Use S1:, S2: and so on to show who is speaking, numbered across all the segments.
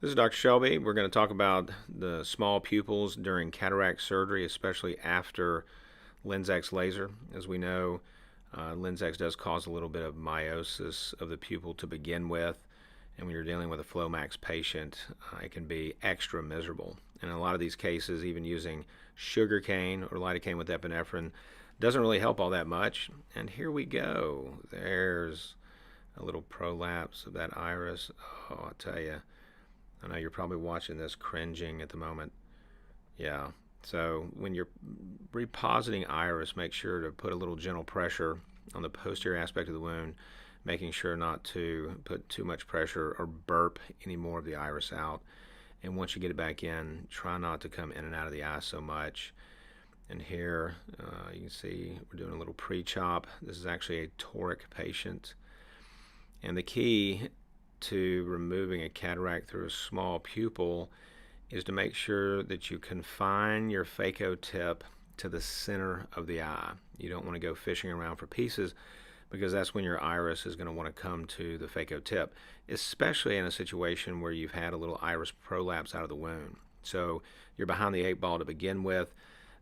S1: This is Dr. Shelby. We're going to talk about the small pupils during cataract surgery, especially after LenSx laser. As we know, LenSx does cause a little bit of meiosis of the pupil to begin with, and when you're dealing with a Flomax patient, it can be extra miserable. And in a lot of these cases, even using sugar cane or lidocaine with epinephrine doesn't really help all that much. And here we go. There's a little prolapse of that iris. Oh, I tell you. I know you're probably watching this cringing at the moment. Yeah. So when you're repositing iris, make sure to put a little gentle pressure on the posterior aspect of the wound, making sure not to put too much pressure or burp any more of the iris out. And once you get it back in, try not to come in and out of the eye so much. And here you can see we're doing a little pre-chop. This is actually a toric patient. And the key to removing a cataract through a small pupil is to make sure that you confine your phaco tip to the center of the eye. You don't want to go fishing around for pieces because that's when your iris is going to want to come to the phaco tip, especially in a situation where you've had a little iris prolapse out of the wound. So you're behind the 8 ball to begin with,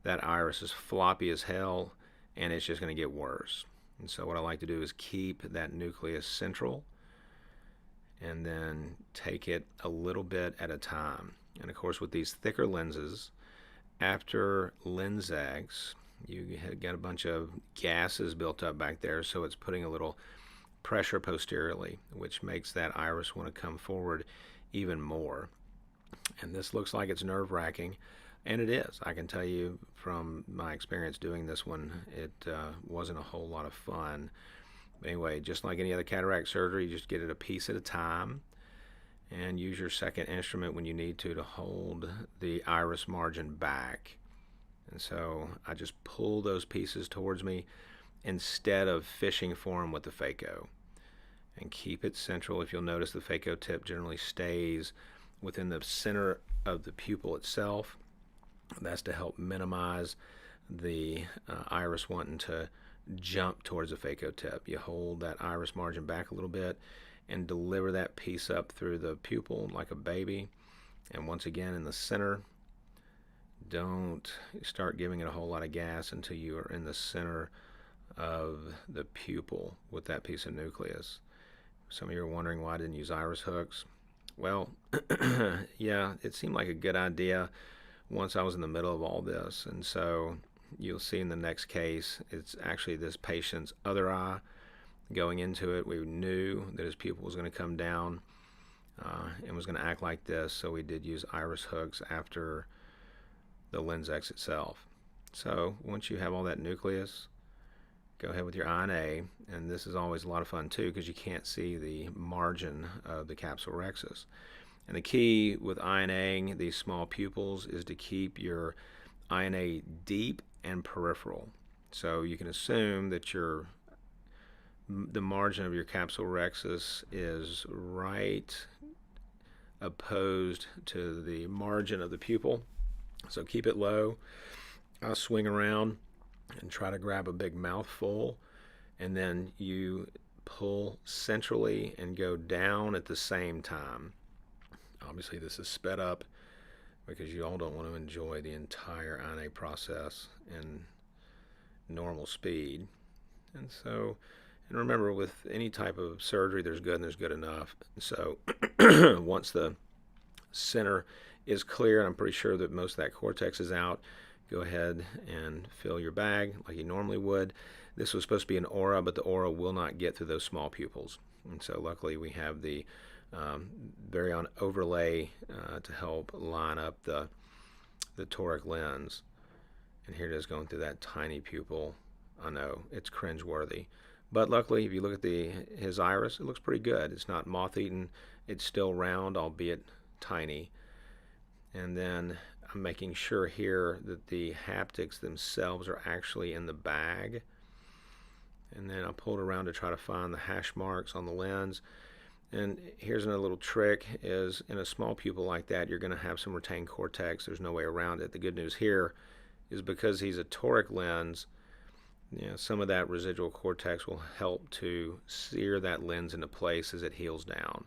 S1: that iris is floppy as hell, and it's just going to get worse. And so what I like to do is keep that nucleus central and then take it a little bit at a time. And of course, with these thicker lenses, after LenSx, you got a bunch of gases built up back there, so it's putting a little pressure posteriorly, which makes that iris want to come forward even more. And this looks like it's nerve-wracking, and it is. I can tell you from my experience doing this one, it wasn't a whole lot of fun. But anyway, just like any other cataract surgery, you just get it a piece at a time and use your second instrument when you need to hold the iris margin back. And so I just pull those pieces towards me instead of fishing for them with the phaco. And keep it central. If you'll notice, the phaco tip generally stays within the center of the pupil itself. That's to help minimize the iris wanting to jump towards the phaco tip. You hold that iris margin back a little bit and deliver that piece up through the pupil like a baby. And once again, in the center, don't start giving it a whole lot of gas until you are in the center of the pupil with that piece of nucleus. Some of you are wondering why I didn't use iris hooks. Well, yeah, it seemed like a good idea once I was in the middle of all this. And so you'll see in the next case, it's actually this patient's other eye. Going into it, we knew that his pupil was going to come down and was going to act like this, so we did use iris hooks after the LenSx itself. So once you have all that nucleus, go ahead with your INA, and this is always a lot of fun too because you can't see the margin of the capsule rhexis. And the key with INAing these small pupils is to keep your INA deep and peripheral. So you can assume that the margin of your capsule rhexis is right opposed to the margin of the pupil. So keep it low. I'll swing around and try to grab a big mouthful, and then you pull centrally and go down at the same time. Obviously this is sped up because you all don't want to enjoy the entire INA process in normal speed. And remember, with any type of surgery, there's good and there's good enough. So once the center is clear, and I'm pretty sure that most of that cortex is out, go ahead and fill your bag like you normally would. This was supposed to be an aura, but the aura will not get through those small pupils. And so luckily we have the Varion overlay to help line up the toric lens. And here it is going through that tiny pupil. I know, it's cringeworthy. But luckily, if you look at his iris, it looks pretty good. It's not moth-eaten. It's still round, albeit tiny. And then I'm making sure here that the haptics themselves are actually in the bag. And then I pulled around to try to find the hash marks on the lens. And here's another little trick, is in a small pupil like that, you're going to have some retained cortex. There's no way around it. The good news here is because he's a toric lens, some of that residual cortex will help to sear that lens into place as it heals down.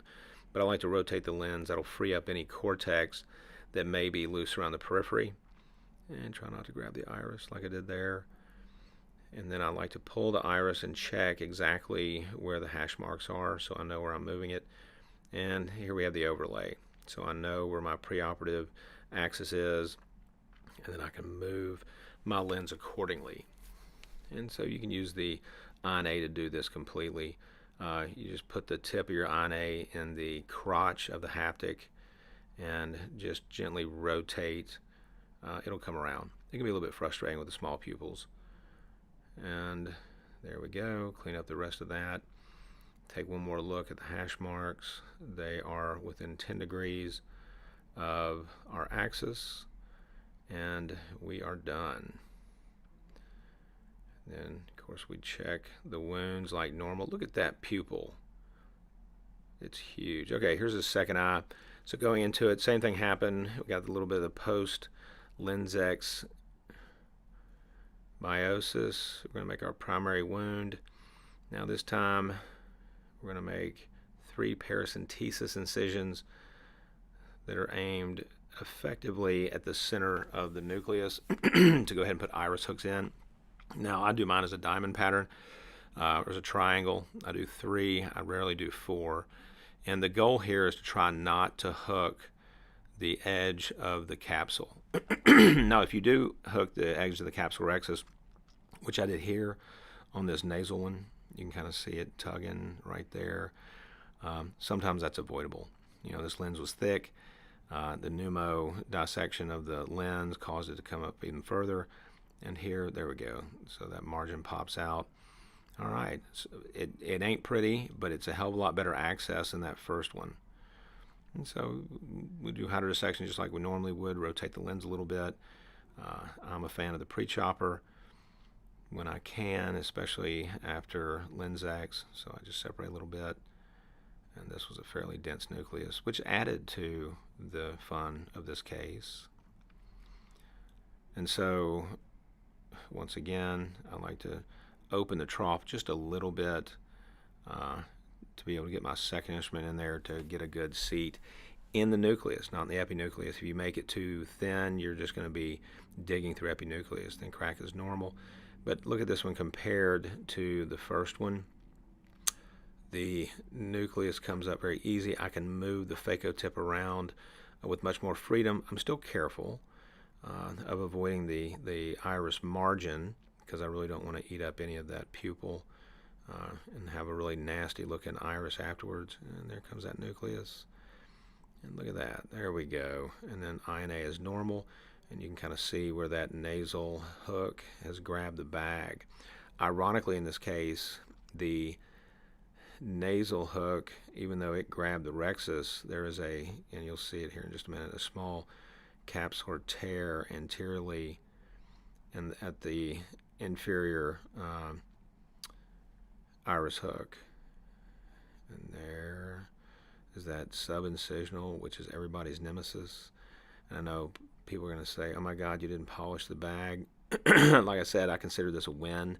S1: but I like to rotate the lens. That'll free up any cortex that may be loose around the periphery. And try not to grab the iris like I did there. And then I like to pull the iris and check exactly where the hash marks are so I know where I'm moving it. And here we have the overlay. So I know where my preoperative axis is, and then I can move my lens accordingly. And so you can use the INA to do this completely. You just put the tip of your INA in the crotch of the haptic and just gently rotate. It'll come around. It can be a little bit frustrating with the small pupils. And there we go. Clean up the rest of that. Take one more look at the hash marks. They are within 10 degrees of our axis, and we are done. Then, of course, we check the wounds like normal. Look at that pupil. It's huge. Okay, here's the second eye. So going into it, same thing happened. We got a little bit of the post-LenSx meiosis. We're going to make our primary wound. Now this time we're going to make 3 paracentesis incisions that are aimed effectively at the center of the nucleus to go ahead and put iris hooks in. Now I do mine as a diamond pattern. There's a triangle. I do 3. I rarely do 4. And the goal here is to try not to hook the edge of the capsule. Now, if you do hook the edge of the capsular rhexis, which I did here on this nasal one, you can kind of see it tugging right there. Sometimes that's avoidable. You know, this lens was thick. The pneumo dissection of the lens caused it to come up even further. And here, there we go. So that margin pops out. All right, so it ain't pretty, but it's a hell of a lot better access than that first one. And so we do hydrodissection just like we normally would, rotate the lens a little bit. I'm a fan of the pre-chopper when I can, especially after LenSx, so I just separate a little bit. And this was a fairly dense nucleus, which added to the fun of this case. And so, once again, I like to open the trough just a little bit to be able to get my second instrument in there to get a good seat in the nucleus, not in the epinucleus. If you make it too thin, you're just going to be digging through epinucleus. Then crack is normal. But look at this one compared to the first one. The nucleus comes up very easy. I can move the phaco tip around with much more freedom. I'm still careful of avoiding the iris margin because I really don't want to eat up any of that pupil and have a really nasty looking iris afterwards. And there comes that nucleus. And look at that. There we go. And then INA is normal. And you can kind of see where that nasal hook has grabbed the bag. Ironically, in this case, the nasal hook, even though it grabbed the rhexis, there is a, and you'll see it here in just a minute, a small capsular tear anteriorly and at the inferior iris hook. And there is that subincisional, which is everybody's nemesis. And I know people are going to say, oh my God, you didn't polish the bag. Like I said, I consider this a win,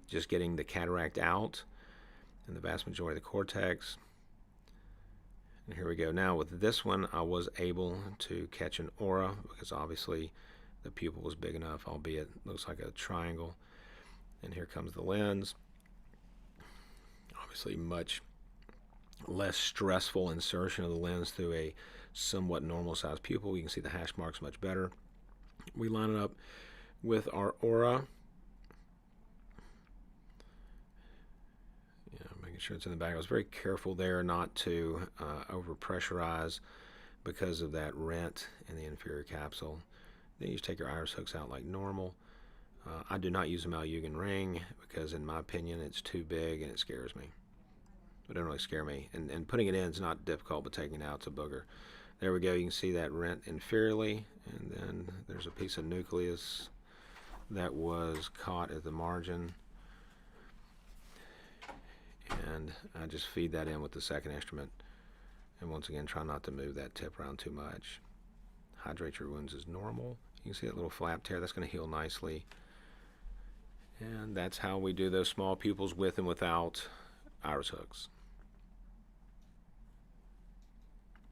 S1: just getting the cataract out and the vast majority of the cortex. And here we go. Now with this one, I was able to catch an aura because obviously the pupil was big enough, albeit it looks like a triangle. And here comes the lens. Obviously much less stressful insertion of the lens through a somewhat normal sized pupil. You can see the hash marks much better. We line it up with our aura. Making sure it's in the bag. I was very careful there not to over pressurize because of that rent in the inferior capsule. Then you just take your iris hooks out like normal. I do not use a Malyugin ring because in my opinion it's too big and it scares me. It doesn't really scare me. And putting it in is not difficult, but taking it out is a booger. There we go. You can see that rent inferiorly, and then there's a piece of nucleus that was caught at the margin. And I just feed that in with the second instrument. And once again, try not to move that tip around too much. Hydrate your wounds as normal. You can see that little flap tear. That's going to heal nicely. And that's how we do those small pupils with and without iris hooks.